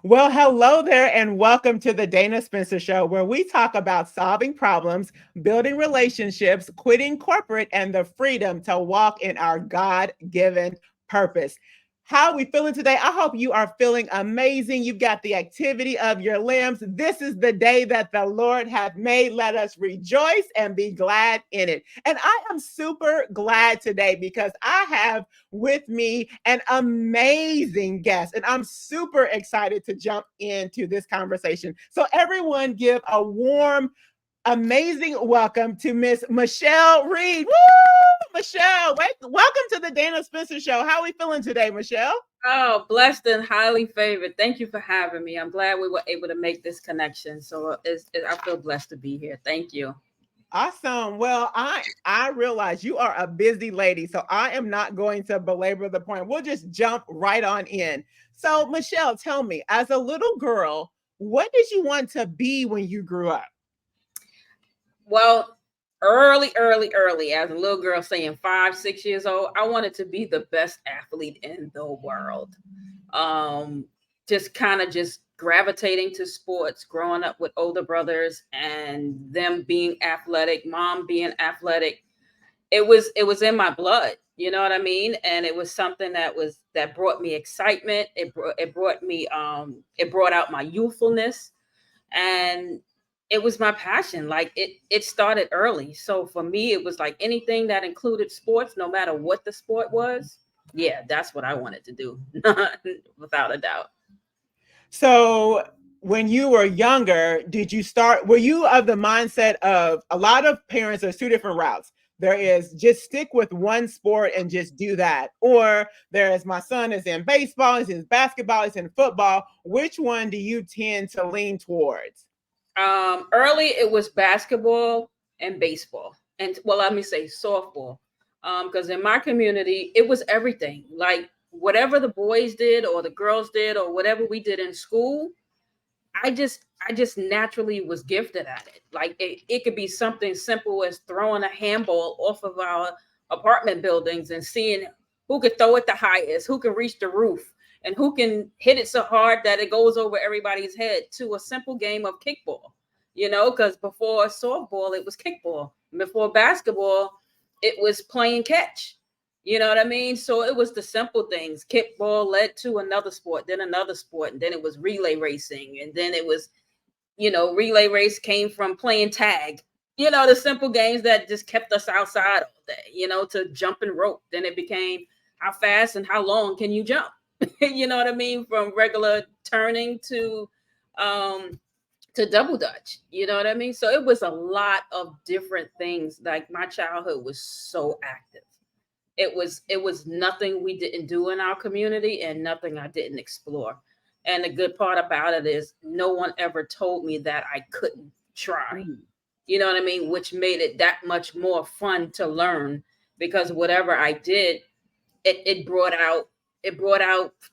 Well, hello there, and welcome to the Dana Spencer Show, where we talk about solving problems, building relationships, quitting corporate, and the freedom to walk in our God given purpose. How are we feeling today? I hope you are feeling amazing. You've got the activity of your limbs. This is the day that the Lord hath made. Let us rejoice and be glad in it. And I am super glad today because I have with me an amazing guest. And I'm super excited to jump into this conversation. So, everyone, give a warm, amazing welcome to Miss Michelle Reed. Woo! Michelle, welcome to the Dana Spencer Show. How are we feeling today, Michelle? Oh, blessed and highly favored. Thank you for having me. I'm glad we were able to make this connection. So I feel blessed to be here. Thank you. Awesome. Well, I realize you are a busy lady, so I am not going to belabor the point. We'll just jump right on in. So, Michelle, tell me, as a little girl, what did you want to be when you grew up? Well, early, as a little girl saying 5, 6 years old, I wanted to be the best athlete in the world. Um, just kind of just gravitating to sports, growing up with older brothers and them being athletic, mom being athletic. It was in my blood, you know what I mean, and it was something that brought me excitement. It brought out my youthfulness, and it was my passion. Like it started early, so for me it was like anything that included sports, no matter what the sport was. Yeah, that's what I wanted to do. Without a doubt. So, when you were younger, were you of the mindset of a lot of parents, there's two different routes. There is just stick with one sport and just do that. Or there is my son is in baseball, he's in basketball, he's in football. Which one do you tend to lean towards? Early it was basketball and baseball, and well, let me say softball, because in my community it was everything. Like whatever the boys did or the girls did or whatever we did in school, I just naturally was gifted at it. Like it could be something simple as throwing a handball off of our apartment buildings and seeing who could throw it the highest, who can reach the roof, and who can hit it so hard that it goes over everybody's head, to a simple game of kickball. Because before softball, it was kickball. Before basketball, it was playing catch. You know what I mean? So it was the simple things. Kickball led to another sport, then another sport, and then it was relay racing, and then it was, relay race came from playing tag. The simple games that just kept us outside all day, to jumping rope. Then it became how fast and how long can you jump? You know what I mean? From regular turning um to double dutch. You know what I mean? So it was a lot of different things. Like my childhood was so active. It was nothing we didn't do in our community and nothing I didn't explore. And the good part about it is no one ever told me that I couldn't try. Mm. You know what I mean? Which made it that much more fun to learn, because whatever I did, it brought out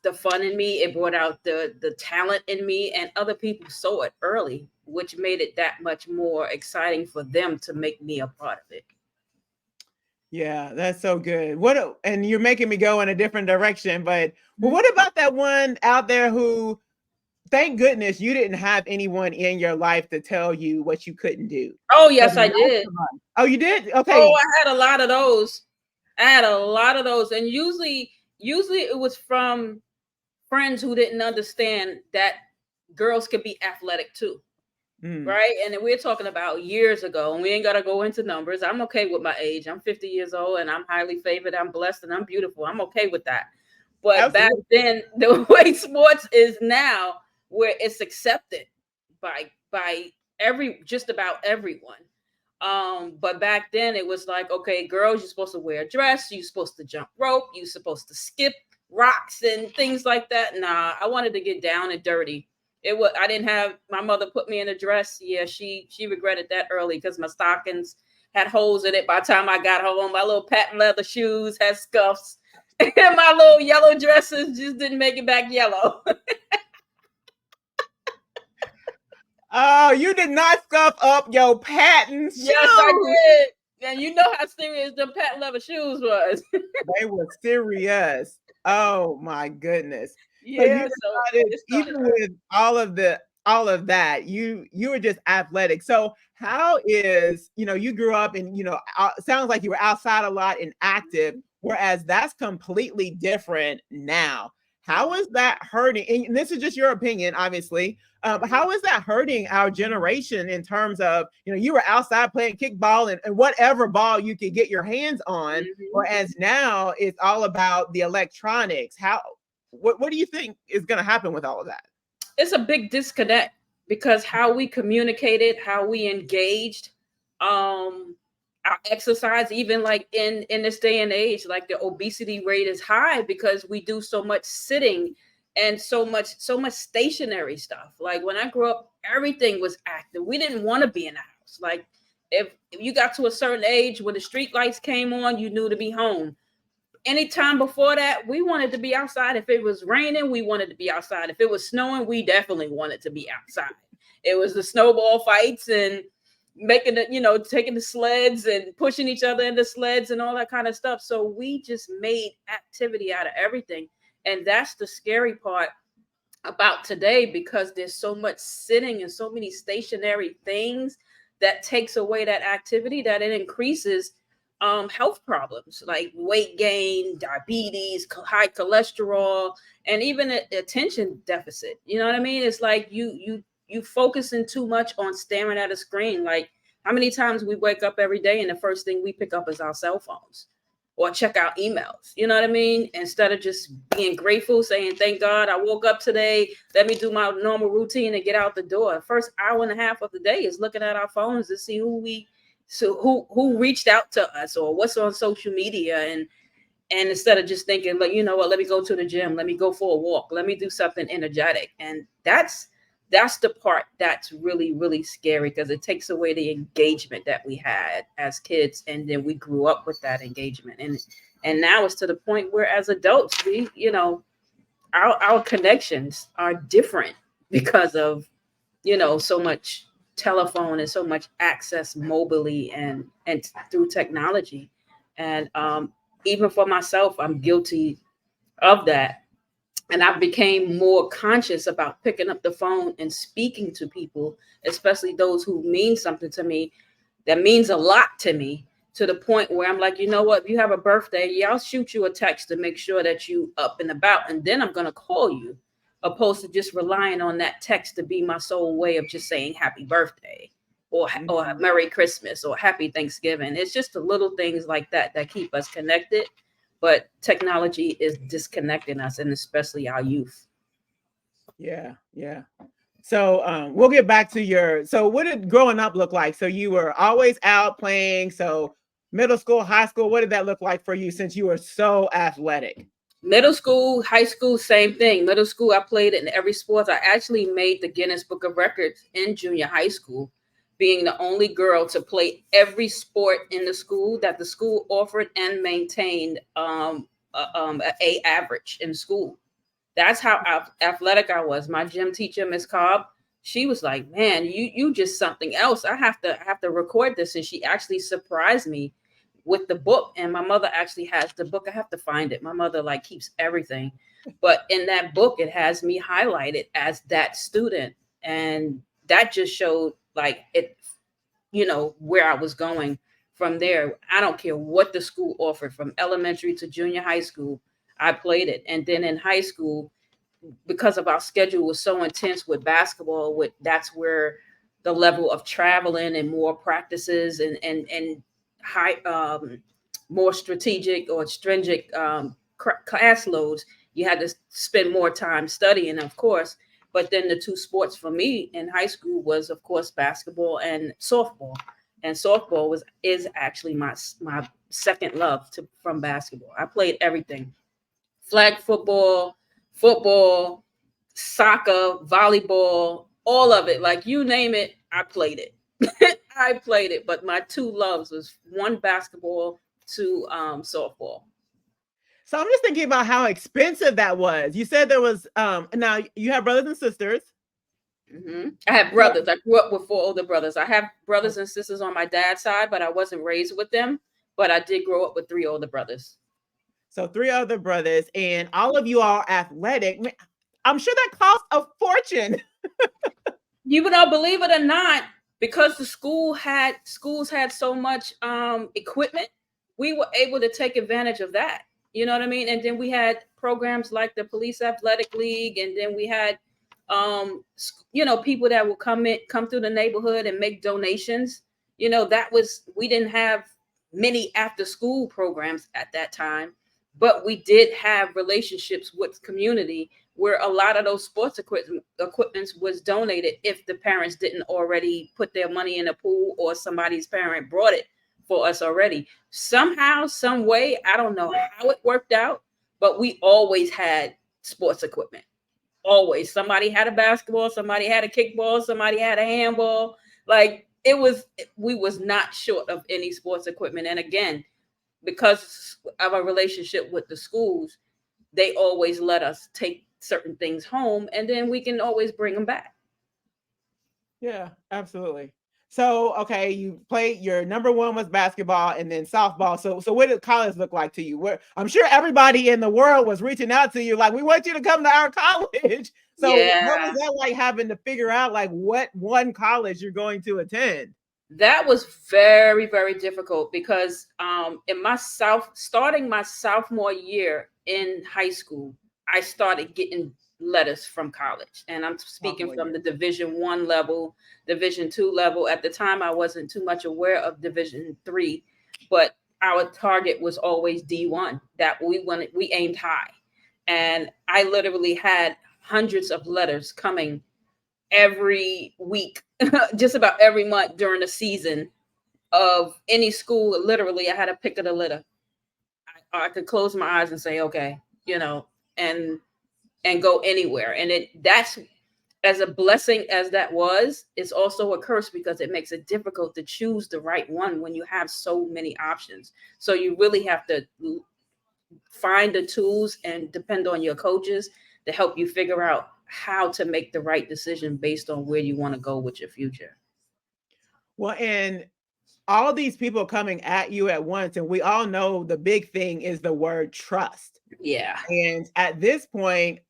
the fun in me, it brought out the talent in me, and other people saw it early, which made it that much more exciting for them to make me a part of it. Yeah, that's so good. And you're making me go in a different direction, but what about that one out there who, thank goodness you didn't have anyone in your life to tell you what you couldn't do. Oh Because yes, I did. oh, you did? Oh, Okay. I had a lot of those. I had a lot of those, and usually it was from friends who didn't understand that girls could be athletic too, Mm. right? And then we're talking about years ago, and we ain't gotta go into numbers. I'm okay with my age. I'm 50 years old, and I'm highly favored. I'm blessed, and I'm beautiful. I'm okay with that. But back Absolutely. then, the way sports is now, where it's accepted by every just about everyone. But back then it was like, okay, girls, you're supposed to wear a dress, you're supposed to jump rope, you're supposed to skip rocks and things like that. Nah, I wanted to get down and dirty. I didn't have my mother put me in a dress. Yeah, she regretted that early because my stockings had holes in it by the time I got home. My little patent leather shoes had scuffs. And my little yellow dresses just didn't make it back yellow. Oh, you did not scuff up your patent Yes, I shoes. did. And you know how serious the patent leather shoes was. They were serious. Oh my goodness. So you Yeah, so decided, it started even early. with all of that, you were just athletic. So how is, you grew up and, sounds like you were outside a lot and active, whereas that's completely different now. How is that hurting? And this is just your opinion, obviously. Mhm, How is that hurting our generation in terms of, you were outside playing kickball and whatever ball you could get your hands on, mhm. whereas now it's all about the electronics. What do you think is going to happen with all of that? It's a big disconnect because how we communicated, how we engaged, um, our exercise, even like in this day and age, like the obesity rate is high because we do so much sitting and so much stationary stuff. Like when I grew up, everything was active. We didn't want to be in the house. Like if you got to a certain age when the street lights came on, you knew to be home. Anytime before that, we wanted to be outside. If it was raining, we wanted to be outside. If it was snowing, we definitely wanted to be outside. It was the snowball fights and making it, taking the sleds and pushing each other in the sleds and all that kind of stuff. So we just made activity out of everything. And that's the scary part about today because there's so much sitting and so many stationary things that takes away that activity that it increases health problems like weight gain, diabetes, high cholesterol, and even attention deficit. You know what I mean? It's like you focusing too much on staring at a screen. Like how many times we wake up every day and the first thing we pick up is our cell phones or check out emails. You know what I mean? Instead of just being grateful, saying, thank God I woke up today. Let me do my normal routine and get out the door. The first hour and a half of the day is looking at our phones to see who reached out to us or what's on social media. And instead of just thinking, like, you know what, let me go to the gym, let me go for a walk, let me do something energetic. And that's the part that's really, really scary because it takes away the engagement that we had as kids. And then we grew up with that engagement. And now it's to the point where as adults, our connections are different because of, so much telephone and so much access mobily and through technology. And even for myself, I'm guilty of that. And I became more conscious about picking up the phone and speaking to people, especially those who mean something to me, that means a lot to me, to the point where I'm like, you know what, if you have a birthday, yeah, I'll shoot you a text to make sure that you up and about, and then I'm gonna call you, opposed to just relying on that text to be my sole way of just saying happy birthday or Mhm. Merry Christmas or Happy Thanksgiving. It's just the little things like that that keep us connected. But technology is disconnecting us, and especially our youth. Yeah, yeah. So we'll get back to so what did growing up look like? So you were always out playing. So middle school, high school, what did that look like for you since you were so athletic? Middle school, high school, same thing. Middle school, I played in every sport. I actually made the Guinness Book of Records in junior high school, being the only girl to play every sport in the school that the school offered and maintained a average in school. That's how athletic I was. My gym teacher, Miss Cobb, she was like, "Man, you just something else. I have to record this." And she actually surprised me with the book. And my mother actually has the book. I have to find it. My mother like keeps everything, but in that book, it has me highlighted as that student, and that just showed like it, where I was going from there. I don't care what the school offered, from elementary to junior high school. I played it, and then in high school, because of our schedule was so intense with basketball, that's where the level of traveling and more practices and high more strategic or stringent class loads. You had to spend more time studying, of course. But then the two sports for me in high school was, of course, basketball and softball. And softball is actually my second love from basketball. I played everything: flag football, football, soccer, volleyball, all of it. Like you name it, I played it. I played it. But my two loves was one basketball, two softball. So I'm just thinking about how expensive that was. You said there was now you have brothers and sisters. I have So brothers. I grew up with four older brothers. I have brothers and sisters on my dad's side, but I wasn't raised with them. But I did grow up with three older brothers. so three other brothers, and all of you are athletic. I'm sure that cost a fortune. You would not believe it or not, because the schools had so much equipment, we were able to take advantage of that. You know what I mean? And then we had programs like the Police Athletic League, and then we had people that will come through the neighborhood and make donations. That was, we didn't have many after school programs at that time, but we did have relationships with community where a lot of those sports equipments was donated if the parents didn't already put their money in a pool, or somebody's parent brought it for us already. Somehow, some way, I don't know how it worked out, but we always had sports equipment. Always. Somebody had a basketball, somebody had a kickball, somebody had a handball. Like, we was not short of any sports equipment. And again, because of our relationship with the schools, they always let us take certain things home, and then we can always bring them back. Yeah, absolutely. So, okay, you played, your number one was basketball and then softball. So what did college look like to you? Where I'm sure everybody in the world was reaching out to you, like, we want you to come to our college. So what was Yeah, that like, having to figure out like what one college you're going to attend? that was very, very difficult because in my starting my sophomore year in high school, I started getting letters from college, and I'm speaking Sophomore from year. the Division 1 level, Division 2 level. At the time, I wasn't too much aware of Division 3, but our target was always D1. That we aimed high, and I literally had hundreds of letters coming every week, just about every month during the season of any school. Literally, I had a pick of the litter. I could close my eyes and say, okay, you know, and go anywhere. And that's, as a blessing as that was, it's also a curse because it makes it difficult to choose the right one when you have so many options. So you really have to find the tools and depend on your coaches to help you figure out how to make the right decision based on where you want to go with your future. Well, and all these people coming at you at once, and we all know the big thing is the word trust. Yeah. And at this point,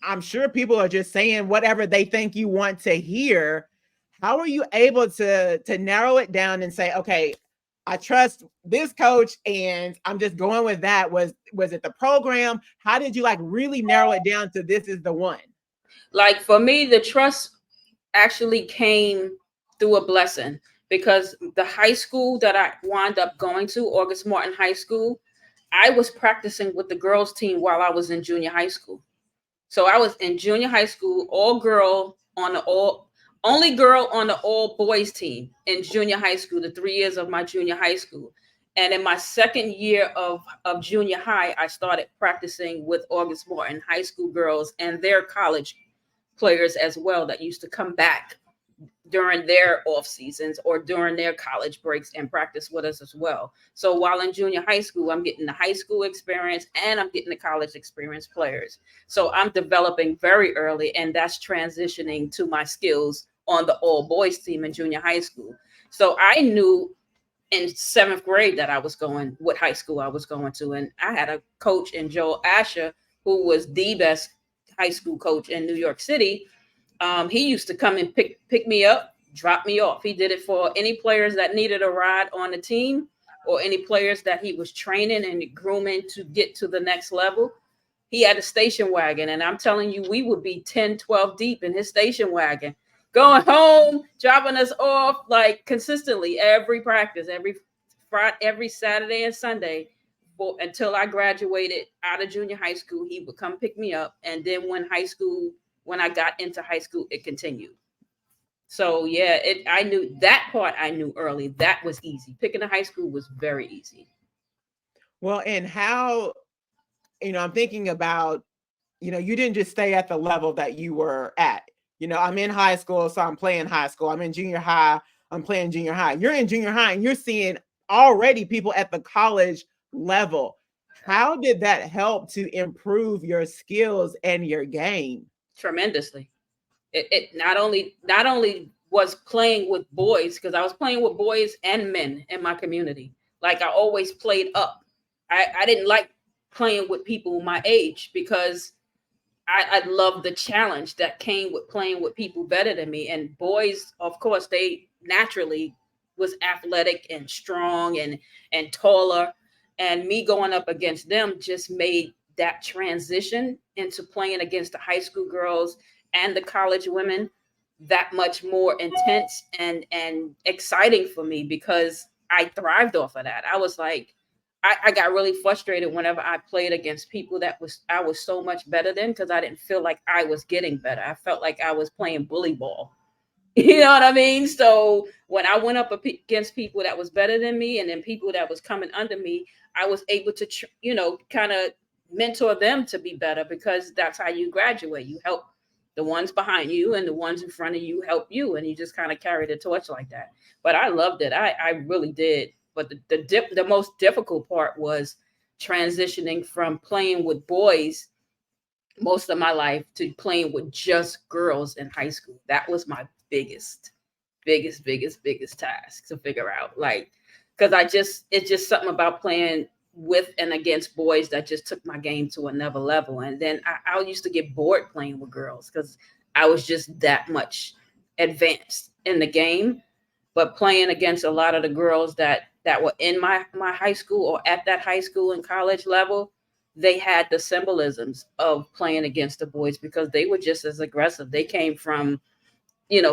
I'm sure people are just saying whatever they think you want to hear. How are you able to narrow it down and say, okay, I trust this coach and I'm just going with that? Was it the program? How did you like really narrow it down to this is the one? Like for me, the trust actually came through a blessing because the high school that I wound up going to, August Martin High School, I was practicing with the girls team while I was in junior high school. So I was in junior high school, all girl on the all only girl on the all boys team in junior high school, the 3 years of my junior high school. And in my second year of junior high, I started practicing with August Martin High School girls and their college players as well that used to come back during their off seasons or during their college breaks and practice with us as well. So while in junior high school, I'm getting the high school experience and I'm getting the college experience players. So I'm developing very early, and that's transitioning to my skills on the all boys team in junior high school. So I knew in seventh grade that I was going, what high school I was going to. And I had a coach in Joel Asher, who was the best high school coach in New York City. He used to come and pick me up, drop me off. He did it for any players that needed a ride on the team, or any players that he was training and grooming to get to the next level. He had a station wagon, and I'm telling you, we would be 10, 12 deep in his station wagon, going home, dropping us off like consistently every practice, every Friday, every Saturday and Sunday. Until I graduated out of junior high school, he would come pick me up. And then when I got into high school, it continued. So yeah, I knew that part. I knew early that was easy. Picking a high school was very easy. Well, and how, I'm thinking about, you didn't just stay at the level that you were at. I'm in high school, so I'm playing high school. I'm in junior high, I'm playing junior high. You're in junior high and you're seeing already people at the college level. How did that help to improve your skills and your game? Tremendously. It not only was playing with boys, because I was playing with boys and men in my community. Like I always played up. I didn't like playing with people my age because I love the challenge that came with playing with people better than me. And boys, of course, they naturally was athletic and strong and taller. And me going up against them just made that transition into playing against the high school girls and the college women that much more intense and exciting for me, because I thrived off of that. I was like, I got really frustrated whenever I played against people that was I was so much better than, because I didn't feel like I was getting better. I felt like I was playing bully ball. You know what I mean? So when I went up against people that was better than me, and then people that was coming under me, I was able to, kind of mentor them to be better, because that's how you graduate. You help the ones behind you, and the ones in front of you help you, and you just kind of carry the torch like that. But I loved it. I really did. But the most difficult part was transitioning from playing with boys most of my life to playing with just girls in high school. That was my biggest task to figure out. Like, because it's just something about playing with and against boys that just took my game to another level. And then I used to get bored playing with girls because I was just that much advanced in the game. But playing against a lot of the girls that were in my high school or at that high school and college level, they had the symbolisms of playing against the boys because they were just as aggressive. They came from,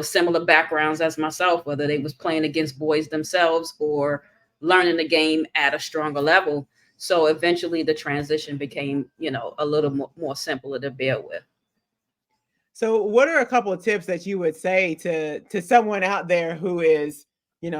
similar backgrounds as myself, whether they was playing against boys themselves or learning the game at a stronger level. So eventually the transition became, a little more simpler to bear with. So, what are a couple of tips that you would say to someone out there who is,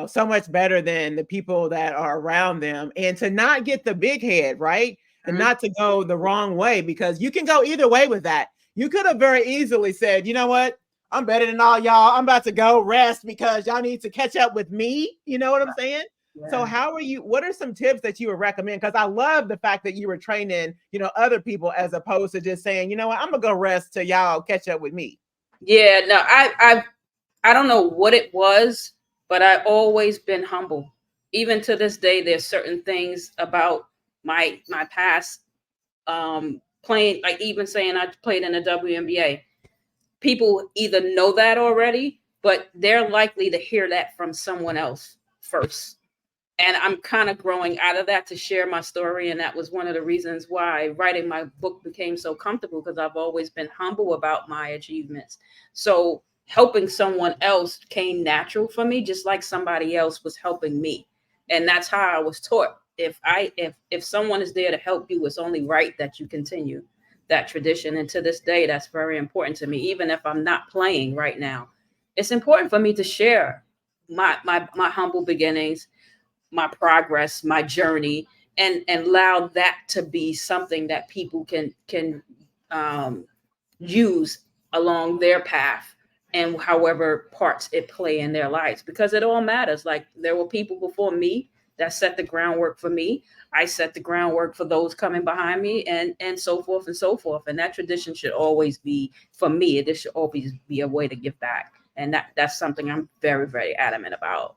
so much better than the people that are around them, and to not get the big head, right? And Mhm. not to go the wrong way, because you can go either way with that. You could have very easily said, you know what? I'm better than all y'all. I'm about to go rest because y'all need to catch up with me. You know what I'm saying? So Yeah. how are you, what are some tips that you would recommend? Because I love the fact that you were training, other people as opposed to just saying, you know what, I'm gonna go rest till y'all catch up with me. Yeah, no, I don't know what it was, but I always been humble. Even to this day, there's certain things about my past, playing, like even saying I played in the WNBA. People either know that already, but they're likely to hear that from someone else first. And I'm kind of growing out of that to share my story. And that was one of the reasons why writing my book became so comfortable, because I've always been humble about my achievements. So helping someone else came natural for me, just like somebody else was helping me. And that's how I was taught. If someone is there to help you, it's only right that you continue that tradition. And to this day, that's very important to me. Even if I'm not playing right now, it's important for me to share my humble beginnings, my progress, my journey, and allow that to be something that people um, use along their path, and however parts it play in their lives, because it all matters. Like, there were people before me that set the groundwork for me. I set the groundwork for those coming behind me, and so forth and so forth. And that tradition should always be, for me, this should always be a way to give back. And that's something I'm very, very adamant about.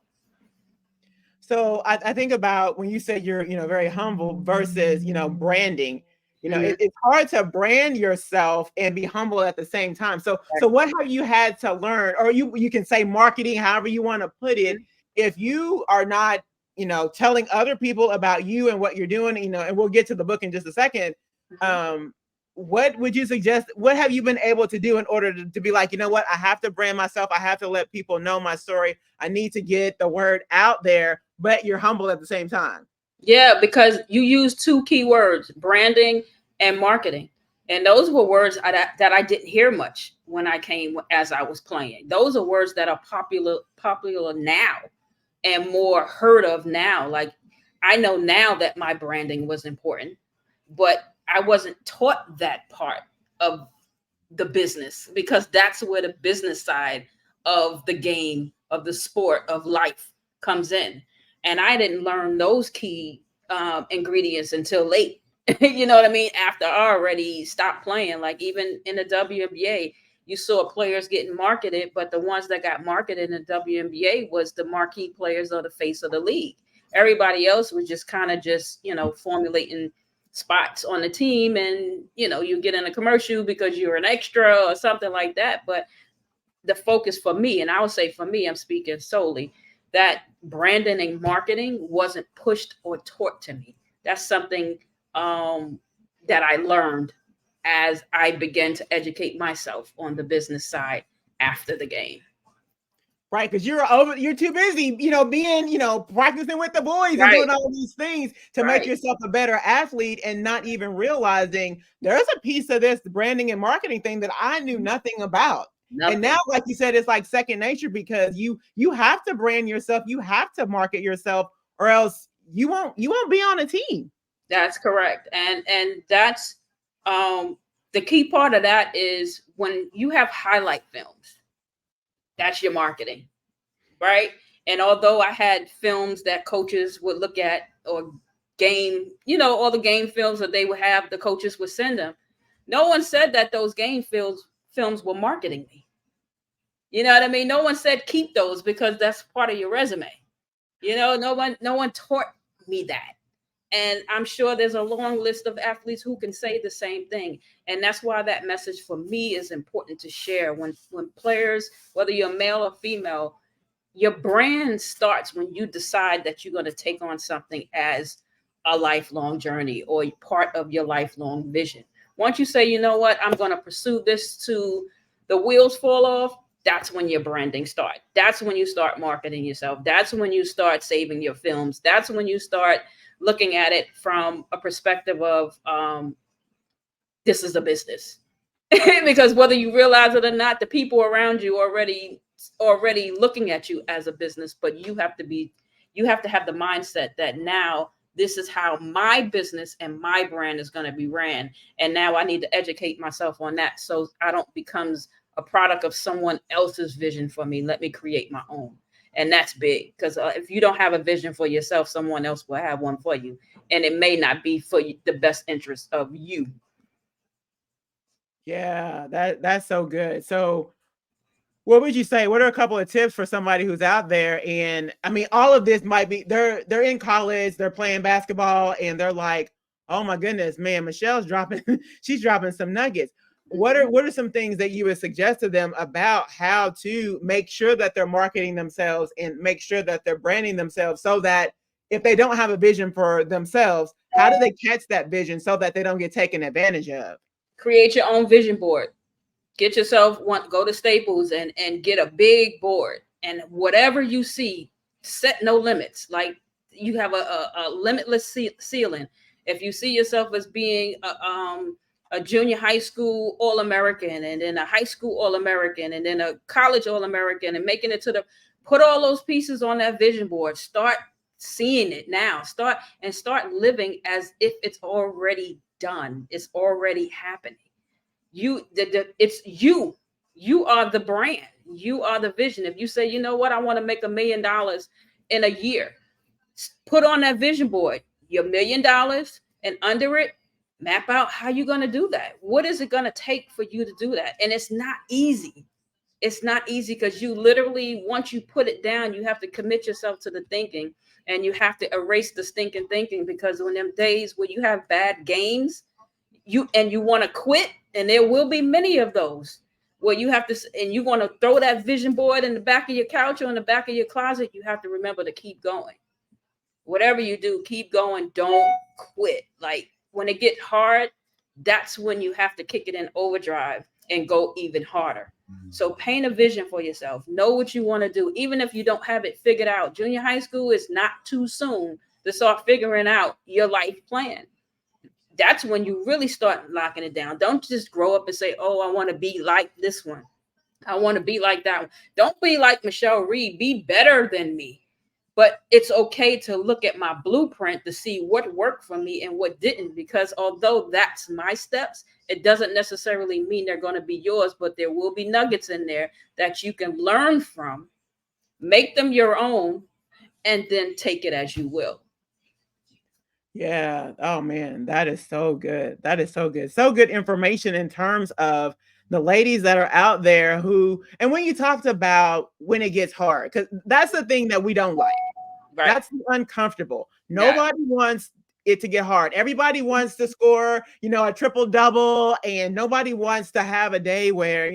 So I think about when you say you're, very humble versus, branding. Mhm. It's hard to brand yourself and be humble at the same time. So what have you had to learn, or you can say marketing, however you want to put it, if you are not, telling other people about you and what you're doing, and we'll get to the book in just a second. Mhm. Um, what would you suggest? What have you been able to do in order to be like, you know what, I have to brand myself. I have to let people know my story. I need to get the word out there, but you're humble at the same time. Yeah, because you use two key words: branding and marketing. And those were words that I didn't hear much when I came as I was playing. Those are words that are popular now and more heard of now. Like, I know now that my branding was important, but I wasn't taught that part of the business, because that's where the business side of the game, of the sport, of life comes in. And I didn't learn those key ingredients until late. You know what I mean? After I already stopped playing. Like, even in the WNBA, you saw players getting marketed, but the ones that got marketed in the WNBA was the marquee players or the face of the league. Everybody else was just kind of just, formulating spots on the team, and you get in a commercial because you're an extra or something like that. But the focus for me, and I would say for me, I'm speaking solely, that branding and marketing wasn't pushed or taught to me. That's something um, that I learned as I began to educate myself on the business side after the game. Right, because you're too busy, being, practicing with the boys and Right, doing all these things to make right. yourself a better athlete and not even realizing there's a piece of this branding and marketing thing that I knew nothing about. And now, Nothing. like you said, it's like second nature because you have to brand yourself, you have to market yourself, or else you won't be on a team. That's correct. And that's the key part of that is when you have highlight films, that's your marketing, right? And although I had films that coaches would look at, or game, all the game films that they would have, the coaches would send them. No one said that those game films were marketing me. You know what I mean? No one said keep those because that's part of your resume. No one taught me that. And I'm sure there's a long list of athletes who can say the same thing. And that's why that message for me is important to share. When players, whether you're male or female, your brand starts when you decide that you're going to take on something as a lifelong journey or part of your lifelong vision. Once you say, you know what, I'm going to pursue this to the wheels fall off, that's when your branding starts. That's when you start marketing yourself. That's when you start saving your films. That's when you start looking at it from a perspective of this is a business. Because whether you realize it or not, the people around you already looking at you as a business, but you have to have the mindset that now this is how my business and my brand is going to be ran, and now I need to educate myself on that so I don't becomes a product of someone else's vision for me. Let me create my own. And that's big because if you don't have a vision for yourself, someone else will have one for you, and it may not be for the best interest of you. Yeah, that's so good. So what would you say? What are a couple of tips for somebody who's out there? And I mean, all of this might be they're in college, they're playing basketball, and they're like, "Oh my goodness, man, Michelle's dropping, she's dropping some nuggets." What are some things that you would suggest to them about how to make sure that they're marketing themselves and make sure that they're branding themselves so that if they don't have a vision for themselves, how do they catch that vision so that they don't get taken advantage of? Create your own vision board. Get yourself one, go to Staples and get a big board, and whatever you see, set no limits. Like you have a limitless ceiling. If you see yourself as being a junior high school all-american, and then a high school all-american, and then a college all-american, and making it to the, put all those pieces on that vision board. Start seeing it now. Start living as if it's already done. It's already happening. It's you are the brand, you are the vision. If you say, you know what, I want to make $1 million in a year, put on that vision board your $1 million, and under it, map out how you're going to do that. What is it going to take for you to do that? And it's not easy. It's not easy because you literally, once you put it down, you have to commit yourself to the thinking, and you have to erase the stinking thinking, because when them days where you have bad games, you want to quit, and there will be many of those where you have to, and you want to throw that vision board in the back of your couch or in the back of your closet. You have to remember to keep going. Whatever you do, keep going. Don't quit. Like when it get hard, that's when you have to kick it in overdrive and go even harder. So paint a vision for yourself. Know what you want to do, even if you don't have it figured out. Junior high school is not too soon to start figuring out your life plan. That's when you really start locking it down. Don't just grow up and say, "Oh, I want to be like this one. I want to be like that one." Don't be like Michelle Reed. Be better than me. But it's okay to look at my blueprint to see what worked for me and what didn't. Because although that's my steps, it doesn't necessarily mean they're going to be yours. But there will be nuggets in there that you can learn from, make them your own, and then take it as you will. Yeah. Oh man, that is so good. That is so good. So good information in terms of the ladies that are out there who, and when you talked about when it gets hard, because that's the thing that we don't like. Right. That's the uncomfortable. That Nobody wants it to get hard. Everybody wants to score, a triple double, and nobody wants to have a day where,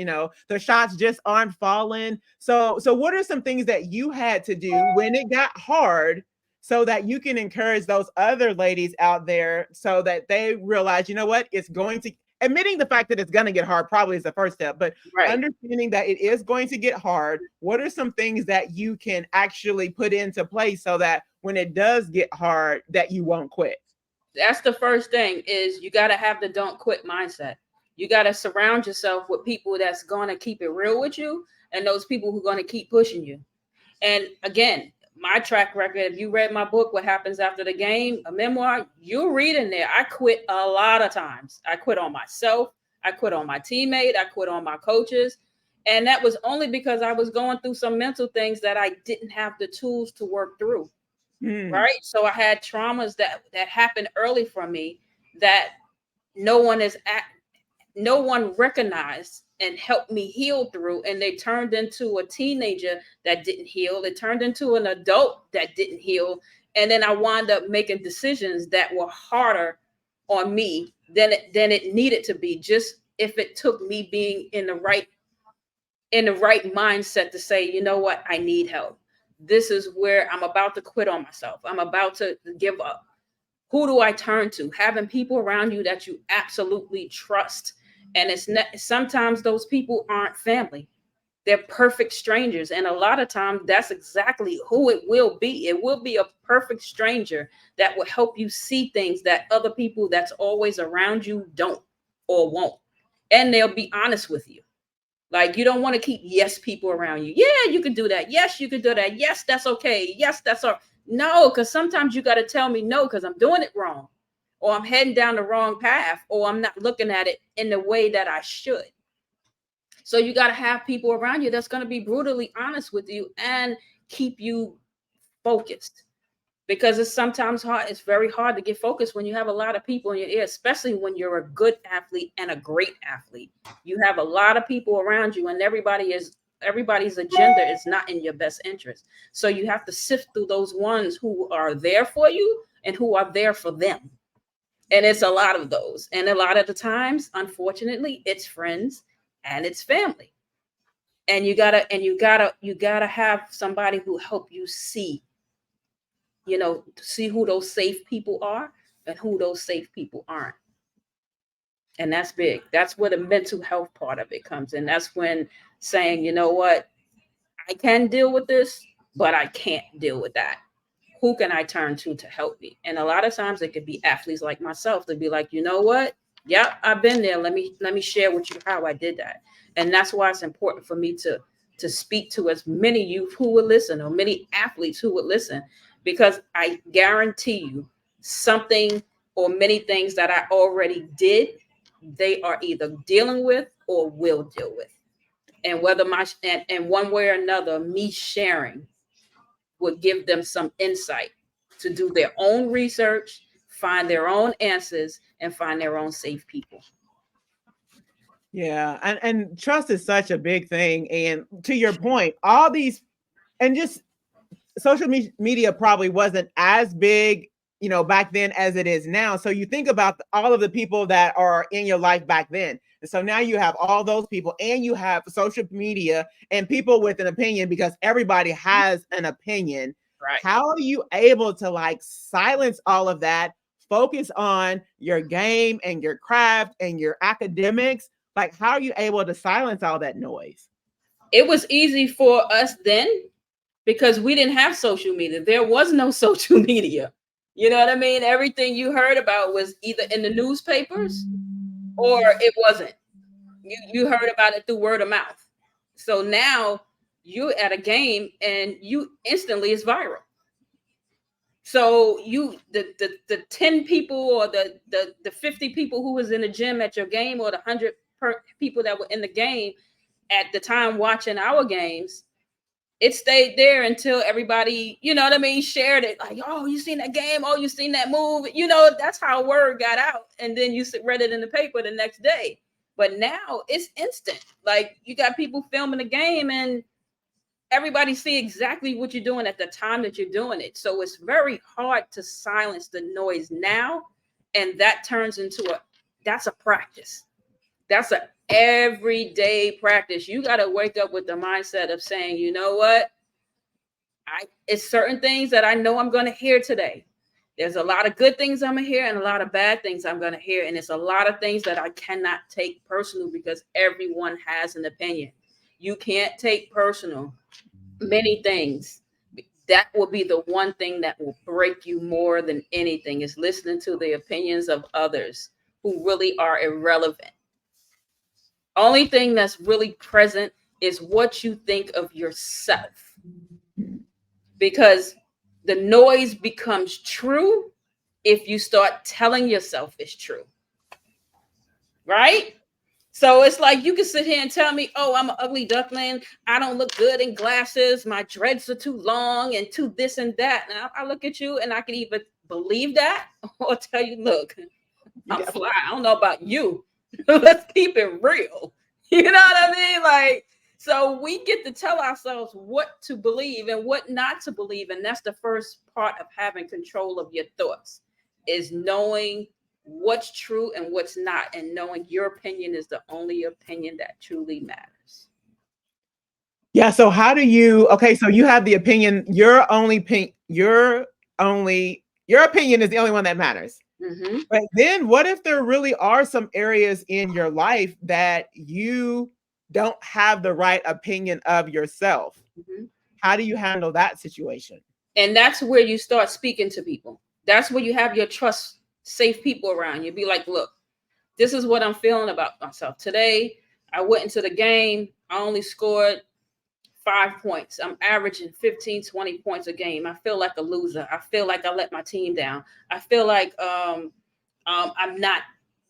the shots just aren't falling. So what are some things that you had to do when it got hard so that you can encourage those other ladies out there so that they realize, what, it's going to, admitting the fact that it's going to get hard probably is the first step, but Right. understanding that it is going to get hard, what are some things that you can actually put into place so that when it does get hard, that you won't quit? That's the first thing, is you got to have the don't quit mindset. You got to surround yourself with people that's going to keep it real with you, and those people who are going to keep pushing you. And again, my track record, if you read my book, What Happens After the Game, a memoir, you'll read in there. I quit a lot of times. I quit on myself. I quit on my teammate. I quit on my coaches. And that was only because I was going through some mental things that I didn't have the tools to work through. Right. So I had traumas that happened early for me that no one recognized and helped me heal through, and they turned into a teenager that didn't heal. It turned into an adult that didn't heal, and then I wound up making decisions that were harder on me than it needed to be, just if it took me being in the right mindset to say, you know what, I need help. This is where I'm about to quit on myself. I'm about to give up. Who do I turn to? Having people around you that you absolutely trust. And it's not, sometimes those people aren't family. They're perfect strangers. And a lot of times that's exactly who it will be. It will be a perfect stranger that will help you see things that other people that's always around you don't or won't. And they'll be honest with you. Like, you don't want to keep yes people around you. Yeah, you can do that. Yes, you can do that. Yes, that's okay. Yes, that's all. No, because sometimes you got to tell me no, because I'm doing it wrong, or I'm heading down the wrong path, or I'm not looking at it in the way that I should. So you got to have people around you that's going to be brutally honest with you and keep you focused, because it's sometimes hard. It's very hard to get focused when you have a lot of people in your ear, especially when you're a good athlete and a great athlete. You have a lot of people around you, and everybody's agenda is not in your best interest. So you have to sift through those ones who are there for you and who are there for them. And it's a lot of those. And a lot of the times, unfortunately, it's friends and it's family. And you gotta have somebody who help you see, see who those safe people are and who those safe people aren't. And that's big. That's where the mental health part of it comes in. That's when saying, you know what, I can deal with this, but I can't deal with that. Who can I turn to help me? And a lot of times it could be athletes like myself to be like, you know what? Yeah, I've been there. Let me share with you how I did that. And that's why it's important for me to speak to as many youth who would listen, or many athletes who would listen, because I guarantee you something or many things that I already did, they are either dealing with or will deal with. And whether and one way or another, me sharing would give them some insight to do their own research, find their own answers, and find their own safe people. Yeah, and trust is such a big thing. And to your point, all these, and just social media probably wasn't as big, back then as it is now. So you think about all of the people that are in your life back then. And so now you have all those people, and you have social media and people with an opinion, because everybody has an opinion. Right. How are you able to silence all of that, focus on your game and your craft and your academics? Like, how are you able to silence all that noise? It was easy for us then because we didn't have social media. There was no social media. You know what I mean? Everything you heard about was either in the newspapers or it wasn't. You heard about it through word of mouth. So now you're at a game and you instantly it's viral. So the 10 people or the 50 people who was in the gym at your game, or the 100 people that were in the game at the time watching our games, it stayed there until everybody, you know what I mean, shared it. Like, oh, you seen that game? Oh, you seen that move? That's how word got out. And then you read it in the paper the next day. But now it's instant. Like, you got people filming the game and everybody see exactly what you're doing at the time that you're doing it. So it's very hard to silence the noise now. And that turns into that's a practice. That's a everyday practice. You got to wake up with the mindset of saying, you know what? It's certain things that I know I'm going to hear today. There's a lot of good things I'm going to hear and a lot of bad things I'm going to hear. And it's a lot of things that I cannot take personal because everyone has an opinion. You can't take personal many things. That will be the one thing that will break you more than anything, is listening to the opinions of others who really are irrelevant. Only thing that's really present is what you think of yourself. Because the noise becomes true if you start telling yourself it's true. Right? So it's like you can sit here and tell me, oh, I'm an ugly duckling. I don't look good in glasses. My dreads are too long and too this and that. And I look at you and I can either believe that or tell you, look, I'm fly. I don't know about you. Let's keep it real. You know what I mean? Like, so we get to tell ourselves what to believe and what not to believe. And that's the first part of having control of your thoughts, is knowing what's true and what's not, and knowing your opinion is the only opinion that truly matters. Yeah. So how do you, okay, so you have the opinion, your opinion is the only one that matters. Mm-hmm. But then what if there really are some areas in your life that you don't have the right opinion of yourself? Mm-hmm. How do you handle that situation? And that's where you start speaking to people. That's where you have your trust, safe people around you. Be like, look, this is what I'm feeling about myself. Today, I went into the game. I only scored 5 points. I'm averaging 15, 20 points a game. I feel like a loser. I feel like I let my team down. I feel like I'm not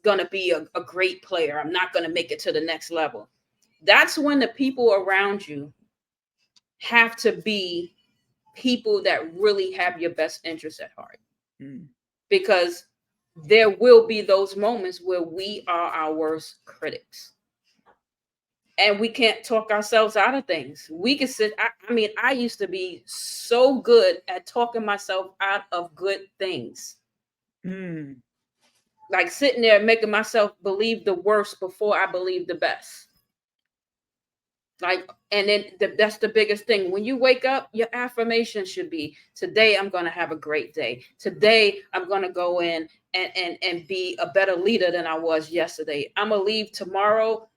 going to be a great player. I'm not going to make it to the next level. That's when the people around you have to be people that really have your best interest at heart. Because there will be those moments where we are our worst critics. And we can't talk ourselves out of things. We can sit. I mean, I used to be so good at talking myself out of good things. Like sitting there making myself believe the worst before I believe the best. Like, and then that's the biggest thing. When you wake up, your affirmation should be, today I'm going to have a great day. Today I'm going to go in and be a better leader than I was yesterday. I'm going to leave tomorrow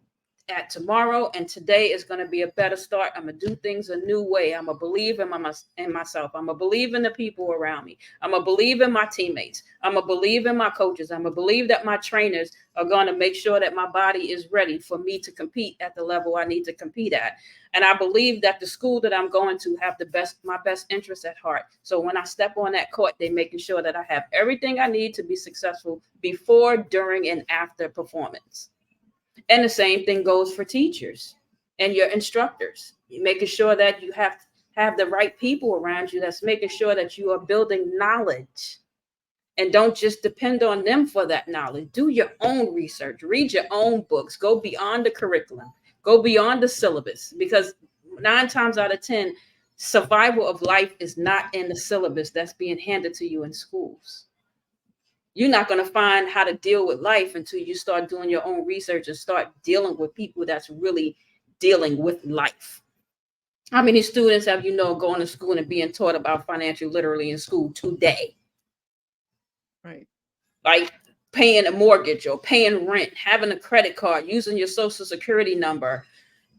and today is going to be a better start. I'm going to do things a new way. I'm going to believe in myself. I'm going to believe in the people around me. I'm going to believe in my teammates. I'm going to believe in my coaches. I'm going to believe that my trainers are going to make sure that my body is ready for me to compete at the level I need to compete at. And I believe that the school that I'm going to have my best interests at heart. So when I step on that court, they're making sure that I have everything I need to be successful before, during, and after performance. And the same thing goes for teachers and your instructors. You're making sure that you have the right people around you that's making sure that you are building knowledge, and don't just depend on them for that knowledge. Do your own research, read your own books, go beyond the curriculum, go beyond the syllabus, because 9 times out of 10, survival of life is not in the syllabus that's being handed to you in schools. You're not going to find how to deal with life until you start doing your own research and start dealing with people that's really dealing with life. How many students have going to school and being taught about financial literacy in school today? Right. Like paying a mortgage or paying rent, having a credit card, using your social security number,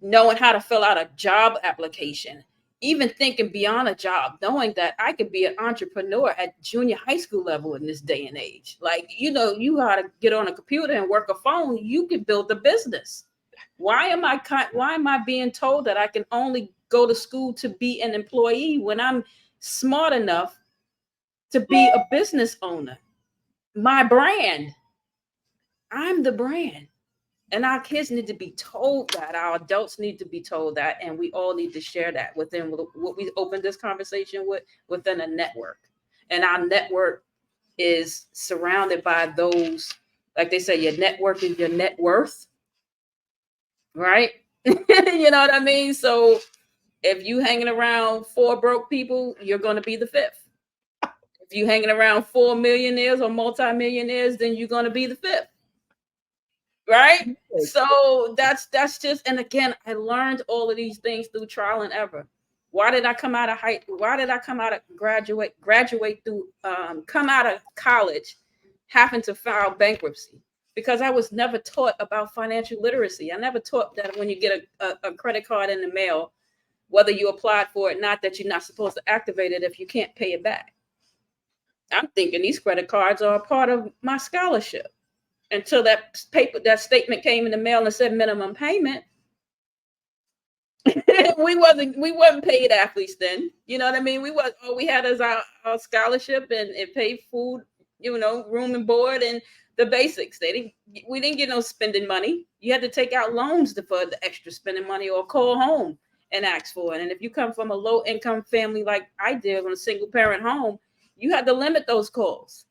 knowing how to fill out a job application. Even thinking beyond a job, knowing that I could be an entrepreneur at junior high school level in this day and age. Like, you got to get on a computer and work a phone. You can build a business. Why am I being told that I can only go to school to be an employee when I'm smart enough to be a business owner? My brand. I'm the brand. And our kids need to be told that. Our adults need to be told that. And we all need to share that within what we opened this conversation with, within a network. And our network is surrounded by those, like they say, your network is your net worth. Right? You know what I mean? So If you hanging around 4 broke people, you're going to be the 5th. If you hanging around 4 millionaires or multimillionaires, then you're going to be the 5th. Right? So that's just, and again, I learned all of these things through trial and error. Why did I come out of graduate through come out of college having to file bankruptcy? Because I was never taught about financial literacy. I never taught that when you get a credit card in the mail, whether you applied for it or not, that you're not supposed to activate it if you can't pay it back. I'm thinking these credit cards are a part of my scholarship until that statement came in the mail and said minimum payment. we wasn't paid athletes then. You know what I mean? All we had is our scholarship and it paid food, room and board and the basics. We didn't get no spending money. You had to take out loans for the extra spending money or call home and ask for it. And if you come from a low income family like I did, on a single parent home, you had to limit those calls.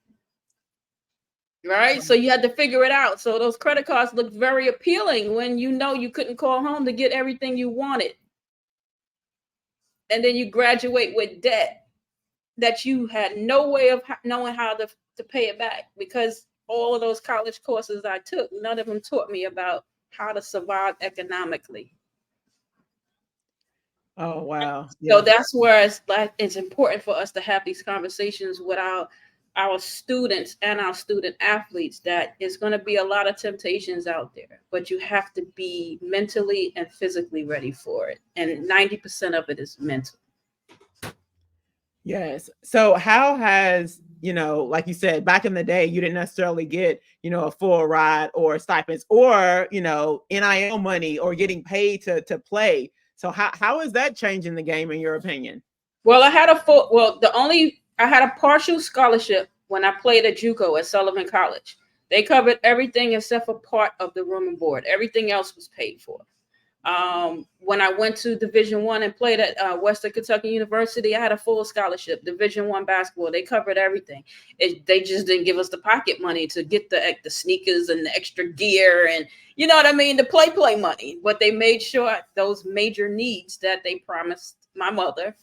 Right? So you had to figure it out. So those credit cards looked very appealing when you couldn't call home to get everything you wanted. And then you graduate with debt that you had no way of knowing how to pay it back, because all of those college courses I took, none of them taught me about how to survive economically. Oh, wow. So that's where it's important for us to have these conversations with our students and our student athletes, that is going to be a lot of temptations out there, but you have to be mentally and physically ready for it. And 90% of it is mental. Yes. So how has, like you said, back in the day, you didn't necessarily get, a full ride or stipends or, NIL money or getting paid to play. So how is that changing the game in your opinion? Well, I had a partial scholarship when I played at JUCO at Sullivan College. They covered everything except for part of the room and board. Everything else was paid for. When I went to Division I and played at Western Kentucky University, I had a full scholarship. Division I basketball, they covered everything. They just didn't give us the pocket money to get the sneakers and the extra gear and the play money. But they made sure those major needs that they promised my mother,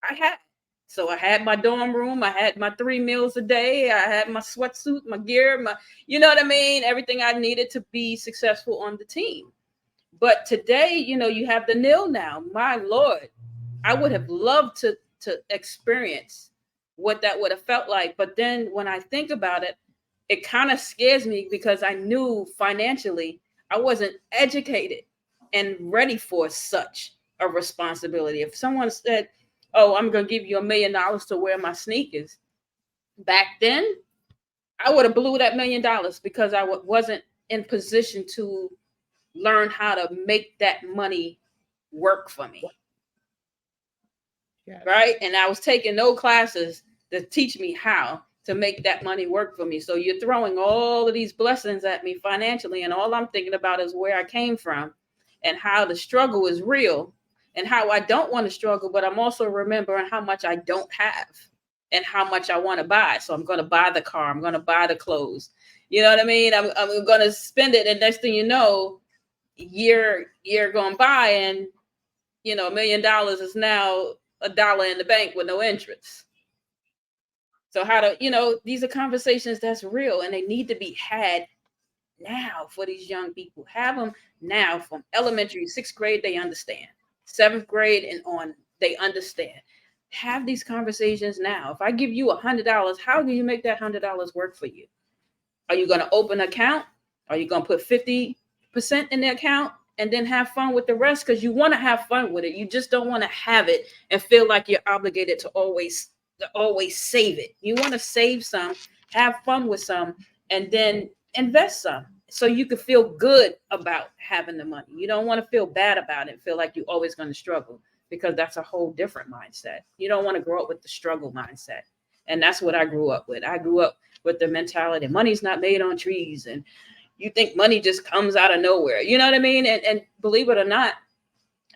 I had. So I had my dorm room, I had my 3 meals a day, I had my sweatsuit, my gear, everything I needed to be successful on the team. But today, you have the NIL now. My Lord, I would have loved to experience what that would have felt like. But then when I think about it, it kind of scares me, because I knew financially I wasn't educated and ready for such a responsibility. If someone said, "Oh, I'm going to give you $1 million to wear my sneakers," back then, I would have blew that $1 million, because I wasn't in position to learn how to make that money work for me. Yeah. Right? And I was taking no classes to teach me how to make that money work for me. So you're throwing all of these blessings at me financially, and all I'm thinking about is where I came from and how the struggle is real and how I don't want to struggle, but I'm also remembering how much I don't have and how much I want to buy. So I'm going to buy the car, I'm going to buy the clothes. You know what I mean? I'm going to spend it, and next thing you know, year going by, and $1 million is now $1 in the bank with no interest. So these are conversations that's real, and they need to be had now for these young people. Have them now from elementary, 6th grade, they understand. 7th grade and on, they understand. Have these conversations now. If I give you $100, how do you make that $100 work for you? Are you going to open an account? Are you going to put 50% in the account and then have fun with the rest? Because you want to have fun with it. You just don't want to have it and feel like you're obligated to always save it. You want to save some, have fun with some, and then invest some, so you can feel good about having the money. You don't want to feel bad about it, feel like you're always going to struggle, because that's a whole different mindset. You don't want to grow up with the struggle mindset. And that's what I grew up with. I grew up with the mentality, money's not made on trees, and you think money just comes out of nowhere. You know what I mean? And believe it or not,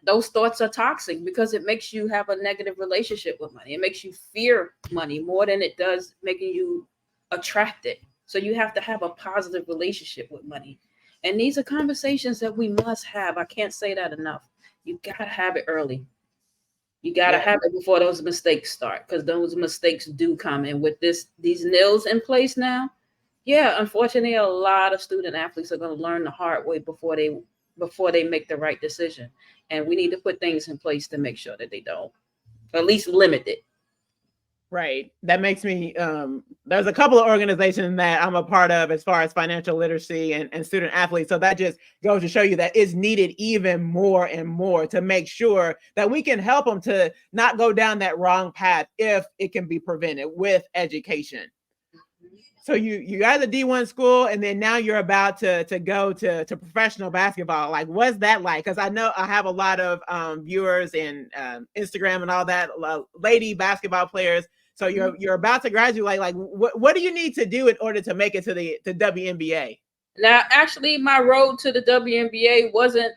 those thoughts are toxic, because it makes you have a negative relationship with money. It makes you fear money more than it does making you attract it. So you have to have a positive relationship with money. And these are conversations that we must have. I can't say that enough. You got to have it early. You got to have it before those mistakes start, because those mistakes do come. And with these nils in place now, yeah, unfortunately, a lot of student athletes are going to learn the hard way before they make the right decision. And we need to put things in place to make sure that they don't, or at least limit it. Right. That makes me, there's a couple of organizations that I'm a part of as far as financial literacy and student athletes. So that just goes to show you that it's needed even more and more to make sure that we can help them to not go down that wrong path if it can be prevented with education. So you got the D1 school, and then now you're about to go to professional basketball. Like, what's that like? Because I know I have a lot of viewers in Instagram and all that, lady basketball players. So you're about to graduate. Like, what do you need to do in order to make it to the WNBA? Now, actually, my road to the WNBA wasn't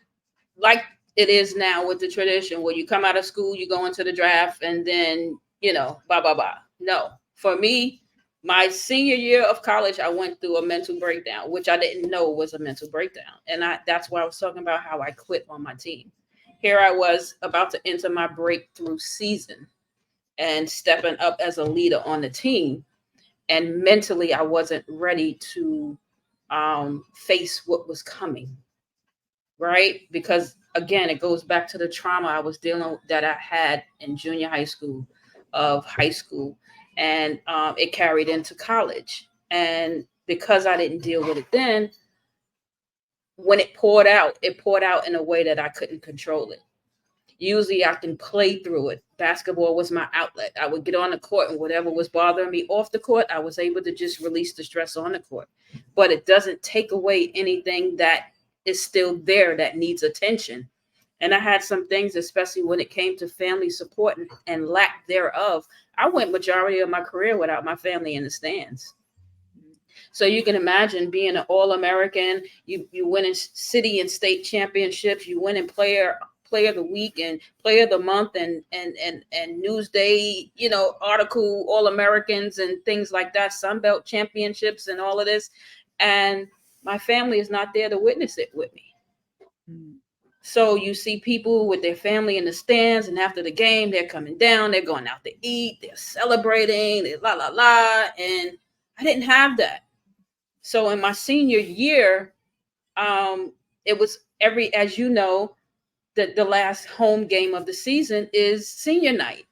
like it is now with the tradition where you come out of school, you go into the draft, and then, blah, blah, blah. No, for me, my senior year of college, I went through a mental breakdown, which I didn't know was a mental breakdown. And that's why I was talking about how I quit on my team. Here I was about to enter my breakthrough season and stepping up as a leader on the team. And mentally, I wasn't ready to face what was coming. Right? Because again, it goes back to the trauma I was dealing with that I had in junior high school, and it carried into college. And because I didn't deal with it then, when it poured out in a way that I couldn't control it. Usually I can play through it. Basketball was my outlet. I would get on the court, and whatever was bothering me off the court, I was able to just release the stress on the court. But it doesn't take away anything that is still there that needs attention. And I had some things, especially when it came to family support and lack thereof. I went majority of my career without my family in the stands. So you can imagine being an All-American, you winning city and state championships, you winning player of the week and player of the month and Newsday, article All-Americans and things like that, Sunbelt championships and all of this. And my family is not there to witness it with me. So you see people with their family in the stands, and after the game, they're coming down, they're going out to eat, they're celebrating, they're la, la, la. And I didn't have that. So in my senior year, it was as you know, the last home game of the season is senior night.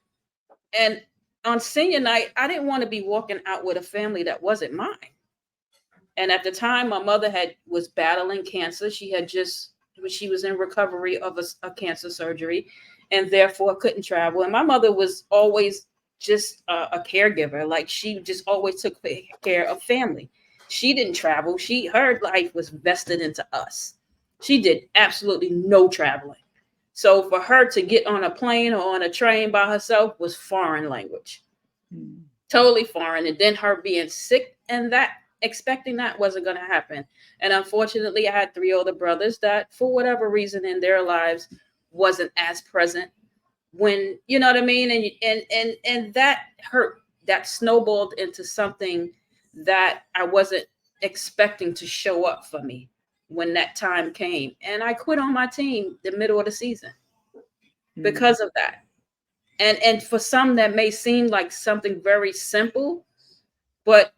And on senior night, I didn't want to be walking out with a family that wasn't mine. And at the time, my mother was battling cancer. She was in recovery of a cancer surgery, and therefore couldn't travel. And my mother was always just a caregiver. Like, she just always took care of family. She didn't travel. Her life was vested into us. She did absolutely no traveling. So for her to get on a plane or on a train by herself was foreign language, totally foreign. And then her being sick and expecting that wasn't going to happen. And unfortunately, I had 3 older brothers that, for whatever reason in their lives, wasn't as present when, you know what I mean? And that hurt. That snowballed into something that I wasn't expecting to show up for me when that time came. And I quit on my team the middle of the season because of that. And for some, that may seem like something very simple, but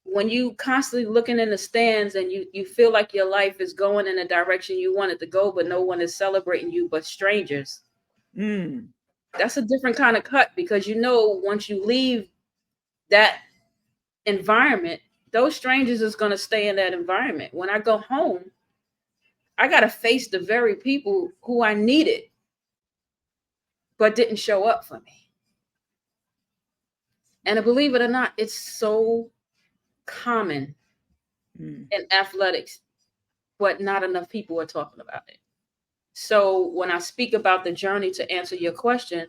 when you constantly looking in the stands and you feel like your life is going in a direction you want it to go, but no one is celebrating you but strangers, that's a different kind of cut, because once you leave that environment, those strangers is going to stay in that environment. When I go home, I got to face the very people who I needed but didn't show up for me. And believe it or not, it's so common in athletics, but not enough people are talking about it. So when I speak about the journey, to answer your question,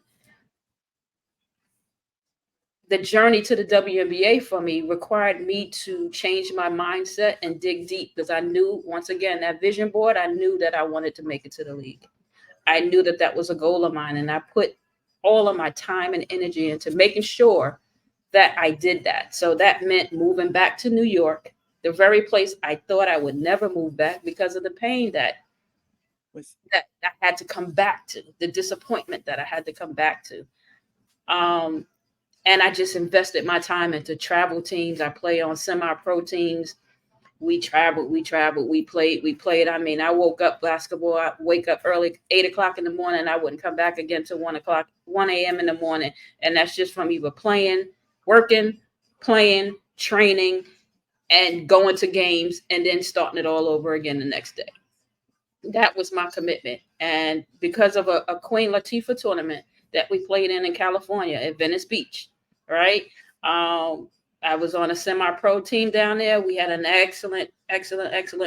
the journey to the WNBA for me required me to change my mindset and dig deep, because I knew, once again, that vision board, I knew that I wanted to make it to the league. I knew that was a goal of mine, and I put all of my time and energy into making sure that I did that. So that meant moving back to New York, the very place I thought I would never move back because of the pain that Was that I had to come back to, the disappointment that I had to come back to. Um, and I just invested my time into travel teams. I play on semi-pro teams. We traveled, we played. I mean, I woke up basketball. I wake up early, 8 o'clock in the morning. I wouldn't come back again till 1 o'clock, 1 a.m. in the morning, and that's just from either playing, working, playing, training, and going to games, and then starting it all over again the next day. That was my commitment. And because of a Queen Latifah tournament that we played in California at Venice Beach, right? Um, I was on a semi-pro team down there. We had an excellent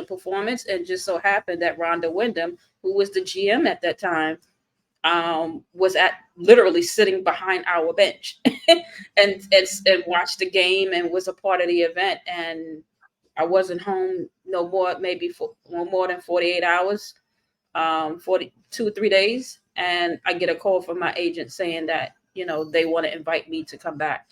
performance, and just so happened that Rhonda Wyndham, who was the GM at that time, was at literally sitting behind our bench and watched the game and was a part of the event. And I wasn't home no more, maybe for no more than 48 hours, 42 or 3 days. And I get a call from my agent saying that, they want to invite me to come back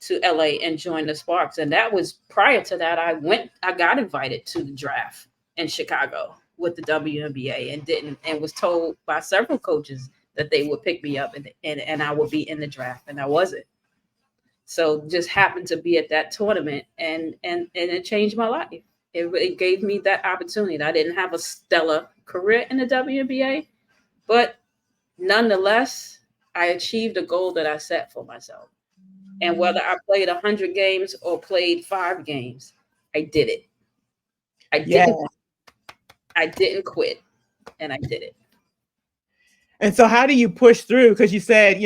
to LA and join the Sparks. And that was prior to that. I got invited to the draft in Chicago with the WNBA and didn't, and was told by several coaches that they would pick me up and I would be in the draft, and I wasn't. So just happened to be at that tournament, and it changed my life. It gave me that opportunity. I didn't have a stellar career in the WNBA, but nonetheless, I achieved a goal that I set for myself. And whether I played 100 games or played 5 games, I did it. I yeah. didn't. I didn't quit, and I did it. And so how do you push through? Because you said,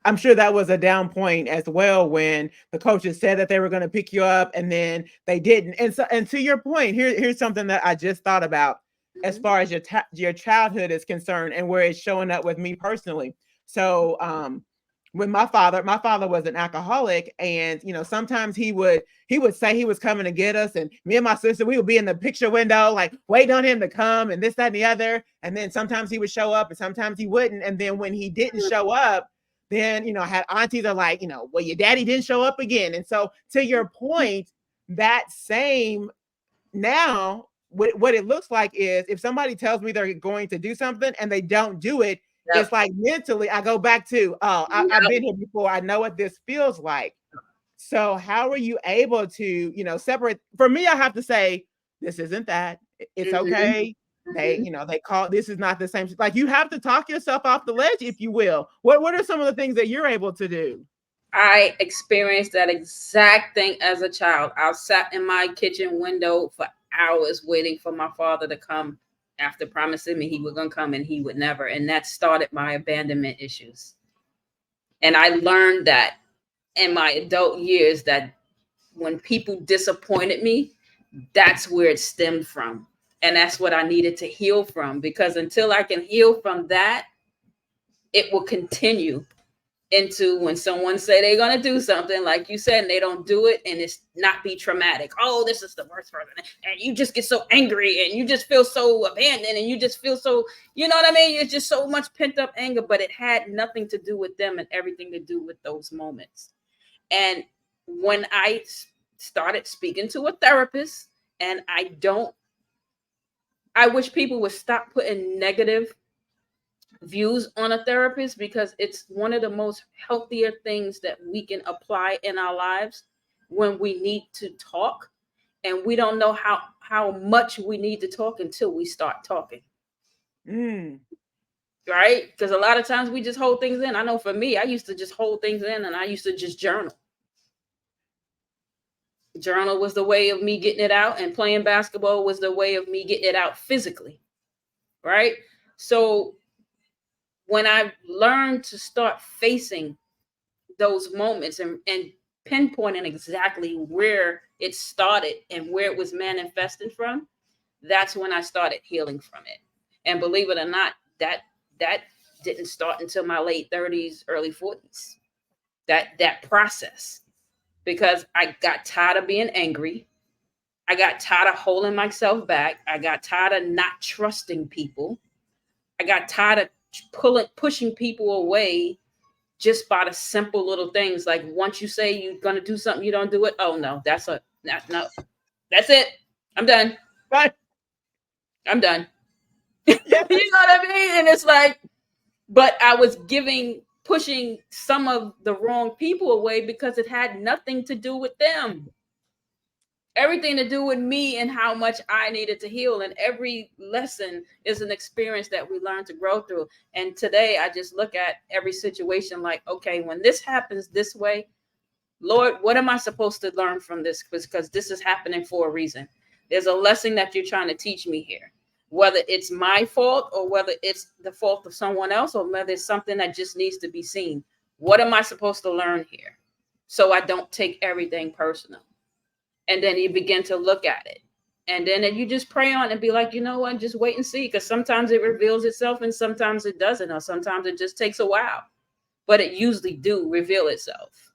I'm sure that was a down point as well when the coaches said that they were going to pick you up and then they didn't. And so, and to your point, here's something that I just thought about as Mhm. far as your childhood is concerned and where it's showing up with me personally. So, with my father was an alcoholic, and sometimes he would say he was coming to get us, and me and my sister, we would be in the picture window like waiting on him to come and this, that, and the other. And then sometimes he would show up and sometimes he wouldn't. And then when he didn't show up, then I had aunties that are like, well, your daddy didn't show up again. And so to your point, that same now what it looks like is if somebody tells me they're going to do something and they don't do it, it's Yep. like mentally I go back to, oh, I've been here before. I know what this feels like. So how are you able to, separate? For me, I have to say, this isn't that. It's Mhm. okay. They, Mhm. they call this is not the same. Like you have to talk yourself off the ledge, if you will. What are some of the things that you're able to do? I experienced that exact thing as a child. I sat in my kitchen window for hours waiting for my father to come after promising me he was going to come, and he would never. And that started my abandonment issues. And I learned that in my adult years that when people disappointed me, that's where it stemmed from. And that's what I needed to heal from, because until I can heal from that, it will continue into when someone say they're going to do something like you said and they don't do it, and it's not be traumatic. Oh, this is the worst person, and you just get so angry and you just feel so abandoned and you just feel so, you know what I mean, it's just so much pent up anger, but it had nothing to do with them and everything to do with those moments. And when I started speaking to a therapist, and I wish people would stop putting negative views on a therapist, because it's one of the most healthier things that we can apply in our lives when we need to talk, and we don't know how much we need to talk until we start talking, Mm, right? Because a lot of times we just hold things in. I know for me, I used to just hold things in, and I used to just journal was the way of me getting it out, and playing basketball was the way of me getting it out physically, right? So when I learned to start facing those moments, and pinpointing exactly where it started and where it was manifesting from, that's when I started healing from it. And believe it or not, that didn't start until my late 30s, early 40s. That process, because I got tired of being angry. I got tired of holding myself back. I got tired of not trusting people. I got tired of pushing people away just by the simple little things. Like once you say you're gonna do something, you don't do it. Oh no, no, that's it. I'm done. right. I'm done. Yeah. You know what I mean? And it's like, but I was pushing some of the wrong people away because it had nothing to do with them. Everything to do with me and how much I needed to heal. And every lesson is an experience that we learn to grow through. And today I just look at every situation like, okay, when this happens this way, Lord, what am I supposed to learn from this? Because this is happening for a reason. There's a lesson that you're trying to teach me here, whether it's my fault or whether it's the fault of someone else, or whether it's something that just needs to be seen. What am I supposed to learn here? So I don't take everything personal. And then you begin to look at it. And then you just pray on it and be like, you know what, just wait and see. Because sometimes it reveals itself and sometimes it doesn't. Or sometimes it just takes a while. But it usually do reveal itself.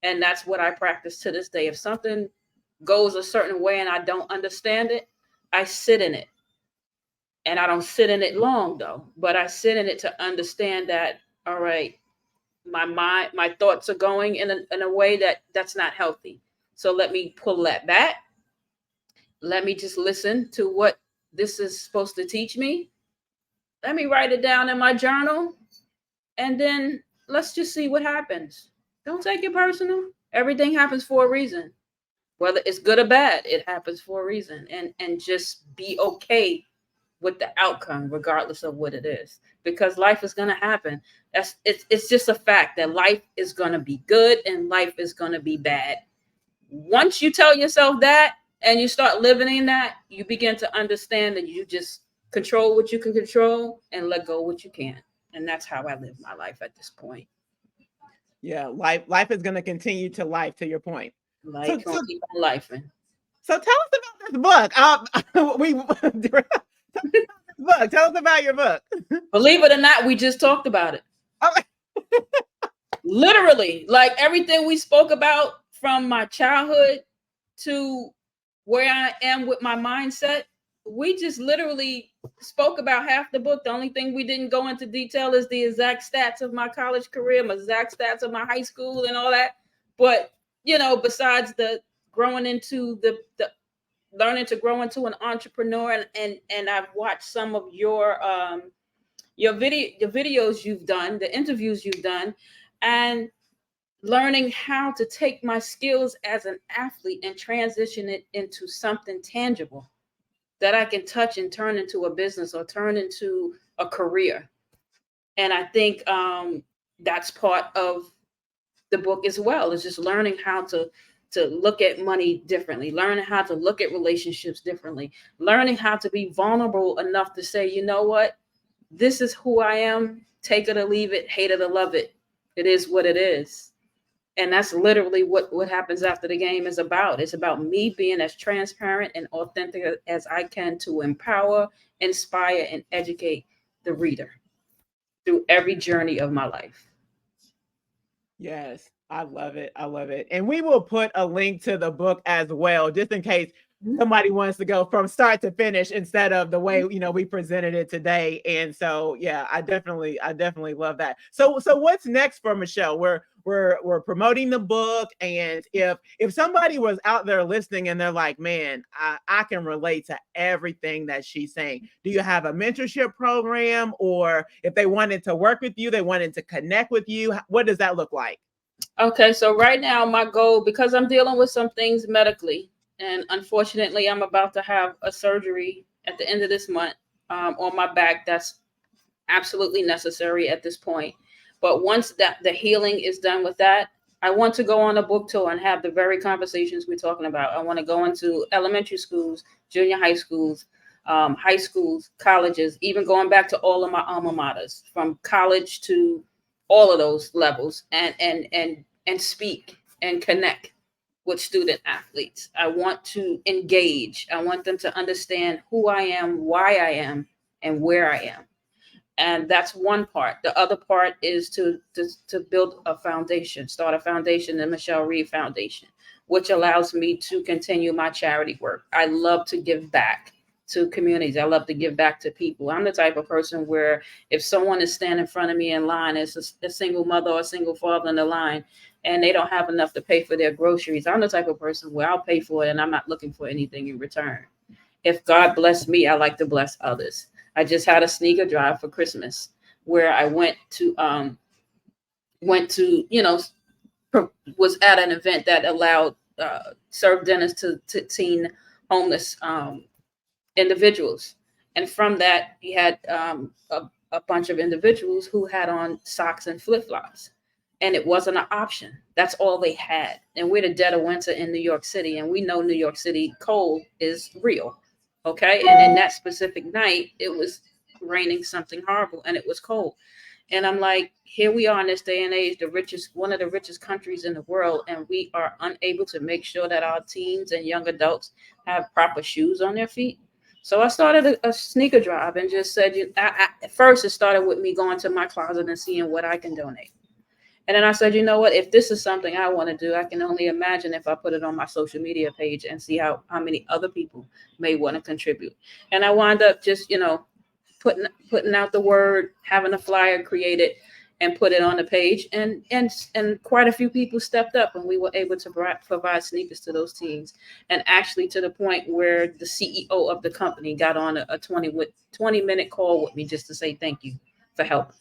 And that's what I practice to this day. If something goes a certain way and I don't understand it, I sit in it. And I don't sit in it long though, but I sit in it to understand that, all right, my mind, my thoughts are going in a way that's not healthy. So let me pull that back. Let me just listen to what this is supposed to teach me. Let me write it down in my journal. And then let's just see what happens. Don't take it personal. Everything happens for a reason. Whether it's good or bad, it happens for a reason. And just be okay with the outcome, regardless of what it is. Because life is gonna happen. It's just a fact that life is gonna be good and life is gonna be bad. Once you tell yourself that and you start living in that, you begin to understand that you just control what you can control and let go what you can't. And that's how I live my life at this point. Yeah, life is going to continue to life, to your point. Life gonna keep on lifing. So tell us about this book. We book. Tell us about your book. Believe it or not, we just talked about it. Oh, Literally, like everything we spoke about from my childhood to where I am with my mindset, we just literally spoke about half the book. The only thing we didn't go into detail is the exact stats of my college career, my exact stats of my high school and all that. But, you know, besides the growing into the learning to grow into an entrepreneur, and I've watched some of your videos you've done, the interviews you've done, and learning how to take my skills as an athlete and transition it into something tangible that I can touch and turn into a business or turn into a career. And I think that's part of the book as well, is just learning how to look at money differently, learning how to look at relationships differently, learning how to be vulnerable enough to say, you know what, this is who I am, take it or leave it, hate it or love it. It is what it is. And that's literally what happens after the game is about. It's about me being as transparent and authentic as I can to empower, inspire, and educate the reader through every journey of my life. yes, I love it. I love it. And we will put a link to the book as well, just in case somebody wants to go from start to finish instead of the way we presented it today. And so yeah, I definitely love that. So what's next for Michelle? We're promoting the book, and if somebody was out there listening and they're like, man, I can relate to everything that she's saying, do you have a mentorship program, or if they wanted to work with you, they wanted to connect with you, what does that look like? Okay, so right now my goal, because I'm dealing with some things medically, and unfortunately I'm about to have a surgery at the end of this month on my back. That's absolutely necessary at this point. But once that the healing is done with that, I want to go on a book tour and have the very conversations we're talking about. I want to go into elementary schools, junior high schools, colleges, even going back to all of my alma maters, from college to all of those levels, and speak and connect with student athletes. I want to engage. I want them to understand who I am, why I am, and where I am. And that's one part. The other part is to build a foundation, start a foundation, the Michelle Reed Foundation, which allows me to continue my charity work. I love to give back to communities. I love to give back to people. I'm the type of person where if someone is standing in front of me in line, as a single mother or a single father in the line, and they don't have enough to pay for their groceries, I'm the type of person where I'll pay for it and I'm not looking for anything in return. If God bless me, I like to bless others. I just had a sneaker drive for Christmas where I went to was at an event that allowed served dinners to teen homeless individuals. And from that, he had a bunch of individuals who had on socks and flip flops. And it wasn't an option. That's all they had. And we're the dead of winter in New York City. And we know New York City cold is real. Okay. And in that specific night, it was raining something horrible and it was cold. And I'm like, here we are in this day and age, one of the richest countries in the world, and we are unable to make sure that our teens and young adults have proper shoes on their feet. So I started a sneaker drive and just said, at first it started with me going to my closet and seeing what I can donate. And then I said, you know what, if this is something I want to do, I can only imagine if I put it on my social media page and see how many other people may want to contribute. And I wound up just, putting out the word, having a flyer created and put it on the page. And quite a few people stepped up and we were able to provide sneakers to those teens. And actually to the point where the CEO of the company got on a 20-minute call with me just to say thank you for help.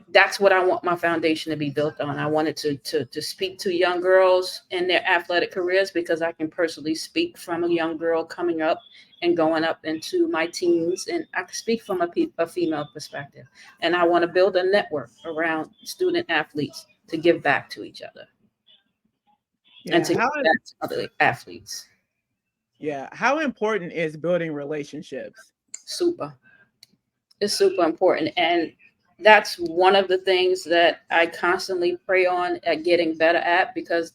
That's what I want my foundation to be built on. I wanted to speak to young girls in their athletic careers because I can personally speak from a young girl coming up and going up into my teens, and I can speak from a female perspective. And I want to build a network around student athletes to give back to each other and to give back to other athletes. Yeah. How important is building relationships? Super. It's super important. And that's one of the things that I constantly pray on at getting better at, because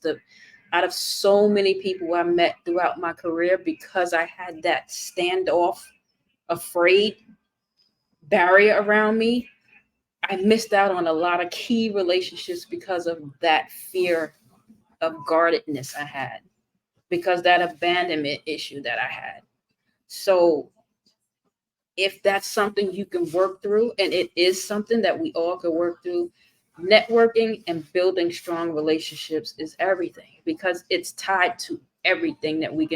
out of so many people I met throughout my career, because I had that standoff, afraid barrier around me, I missed out on a lot of key relationships because of that fear of guardedness I had, because that abandonment issue that I had. So if that's something you can work through, and it is something that we all could work through, networking and building strong relationships is everything, because it's tied to everything that we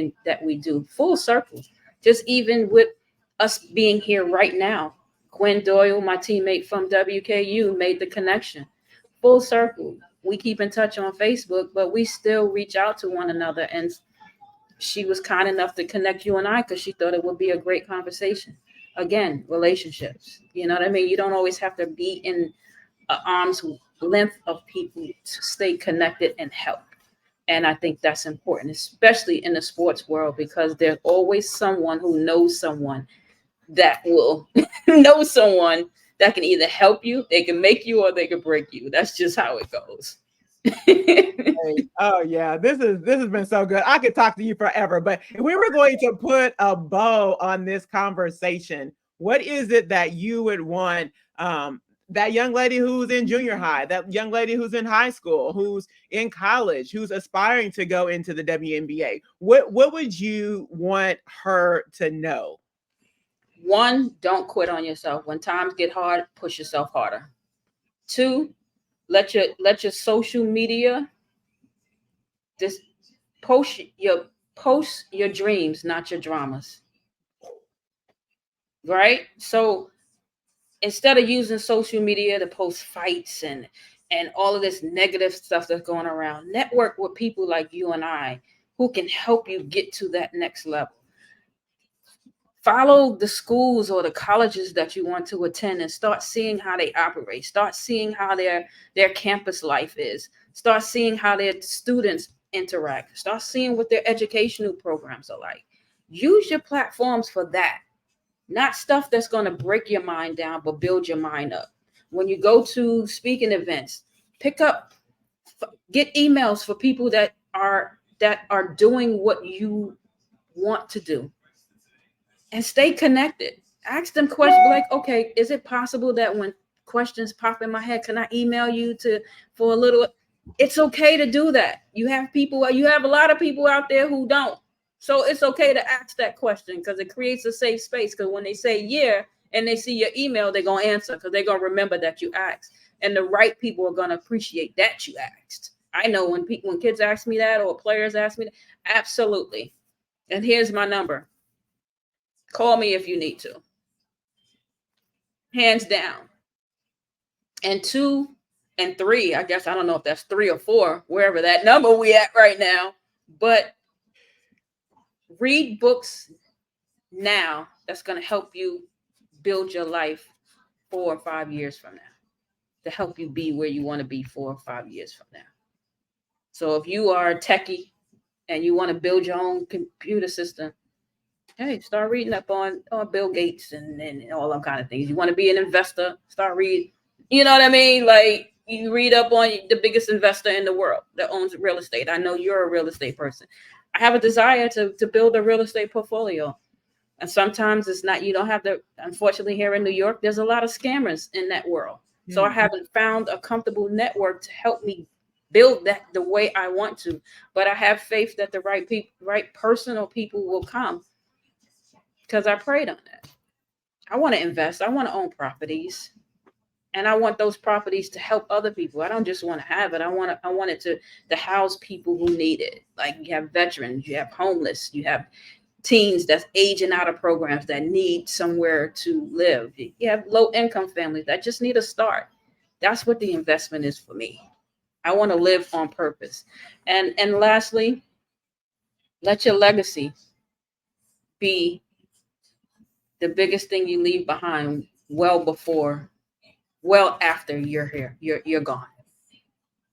do full circle. Just even with us being here right now, Gwen Doyle, my teammate from WKU, made the connection. Full circle. We keep in touch on Facebook, but we still reach out to one another. And she was kind enough to connect you and I because she thought it would be a great conversation. Again, relationships. You know what I mean? You don't always have to be in an arm's length of people to stay connected and help. And I think that's important, especially in the sports world, because there's always someone who knows someone that will know someone that can either help you, they can make you, or they can break you. That's just how it goes. Oh yeah, this has been so good. I could talk to you forever, but if we were going to put a bow on this conversation, what is it that you would want that young lady who's in junior high, that young lady who's in high school, who's in college, who's aspiring to go into the WNBA, what would you want her to know? One, don't quit on yourself. When times get hard, push yourself harder. Two, let your social media just post your dreams, not your dramas. Right? So instead of using social media to post fights and all of this negative stuff that's going around, network with people like you and I who can help you get to that next level. Follow the schools or the colleges that you want to attend and start seeing how they operate. Start seeing how their campus life is. Start seeing how their students interact. Start seeing what their educational programs are like. Use your platforms for that. Not stuff that's going to break your mind down, but build your mind up. When you go to speaking events, get emails for people that are doing what you want to do, and stay connected. Ask them questions like, okay, is it possible that when questions pop in my head, can I email you for a little? It's okay to do that. You have a lot of people out there who don't. So it's okay to ask that question, because it creates a safe space. Because when they say yeah and they see your email, they're going to answer, because they're going to remember that you asked. And the right people are going to appreciate that you asked. I know when kids ask me that, or players ask me that, absolutely. And here's my number. Call me if you need to. Hands down. And 2 and 3, I guess, I don't know if that's 3 or 4, wherever that number we at right now, but read books now that's going to help you build your life 4 or 5 years from now, to help you be where you want to be 4 or 5 years from now. So if you are a techie and you want to build your own computer system, hey, start reading up on Bill Gates and all them kind of things. You want to be an investor, start reading. You know what I mean? Like, you read up on the biggest investor in the world that owns real estate. I know you're a real estate person. I have a desire to build a real estate portfolio. And sometimes it's not, you don't have to, unfortunately, here in New York, there's a lot of scammers in that world. So I haven't found a comfortable network to help me build that the way I want to. But I have faith that the right people, right personal people will come, because I prayed on that. I want to invest. I want to own properties. And I want those properties to help other people. I don't just want to have it. I want it to house people who need it. Like, you have veterans, you have homeless, you have teens that's aging out of programs that need somewhere to live. You have low income families that just need a start. That's what the investment is for me. I want to live on purpose. And lastly, let your legacy be the biggest thing you leave behind well after you're here, you're gone.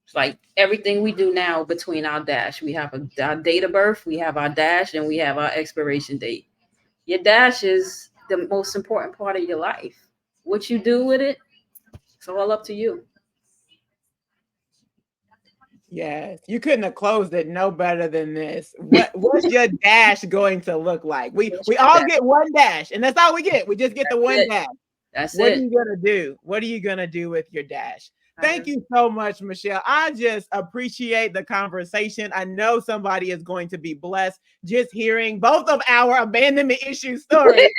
It's like everything we do now between our dash. We have our date of birth, we have our dash, and we have our expiration date. Your dash is the most important part of your life. What you do with it, it's all up to you. Yes, you couldn't have closed it no better than this. What's your dash going to look like? We all get one dash, and that's all we get. We just get the one dash. That's what it. are you gonna do? What are you gonna do with your dash? Thank you so much, Michelle. I just appreciate the conversation. I know somebody is going to be blessed just hearing both of our abandonment issue stories.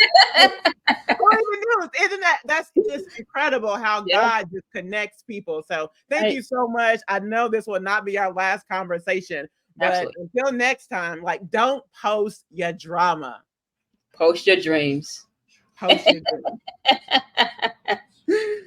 Isn't that's just incredible how God just connects people. So thank you so much. I know this will not be our last conversation, but until next time, like, don't post your drama. Post your dreams. Post your dreams.